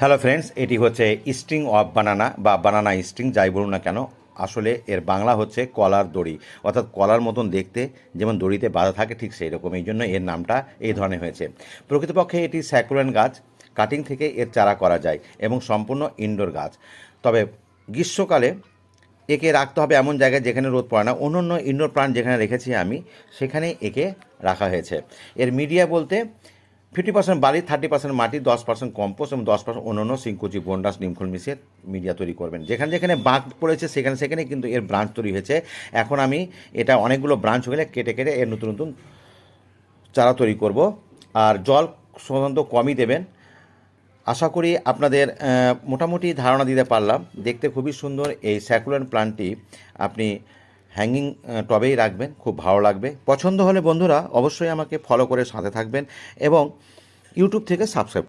Hello friends, এটি হচ্ছে string of বানানা বা বানানা স্ট্রিং, যাই বলুন না কেন। আসলে এর বাংলা হচ্ছে কলার দড়ি, অর্থাৎ কলার মতন দেখতে, যেমন দড়িতে বাঁধা থাকে ঠিক সেই রকম। এই জন্য এর নামটা এই ধরনের হয়েছে। প্রকৃতপক্ষে এটি স্যাকুলেন্ট গাছ, কাটিং থেকে এর চারা করা যায় এবং সম্পূর্ণ ইনডোর গাছ। তবে গ্রীষ্মকালে একে রাখতে হবে এমন জায়গায় যেখানে রোদ পড়ে না। অন্য ইনডোর প্লান্ট যেখানে রেখেছি আমি, সেখানে একে রাখা হয়েছে। এর মিডিয়া বলতে 50% বালি, 30% মাটি, 10% কম্পোস্ট এবং 10% অন্যান্য সিংকুচি, বন্ডাস, নিমখোল মিশিয়ে মিডিয়া তৈরি করবেন। যেখানে যেখানে বাঁক পড়েছে সেখানে সেখানে কিন্তু এর ব্রাঞ্চ তৈরি হয়েছে। এখন আমি এটা অনেকগুলো ব্রাঞ্চ হয়ে গেলে কেটে কেটে এর নতুন নতুন চারা তৈরি করব। আর জল সাধারণত কমই দেবেন। আশা করি আপনাদের মোটামুটি ধারণা দিতে পারলাম। দেখতে খুবই সুন্দর এই স্যাকুলেন্ট প্লান্টটি আপনি হ্যাঙ্গিং টবেই রাখবেন, খুব ভালো লাগবে। পছন্দ হলে বন্ধুরা অবশ্যই আমাকে ফলো করে সাথে থাকবেন এবং ইউটিউব থেকে সাবস্ক্রাইব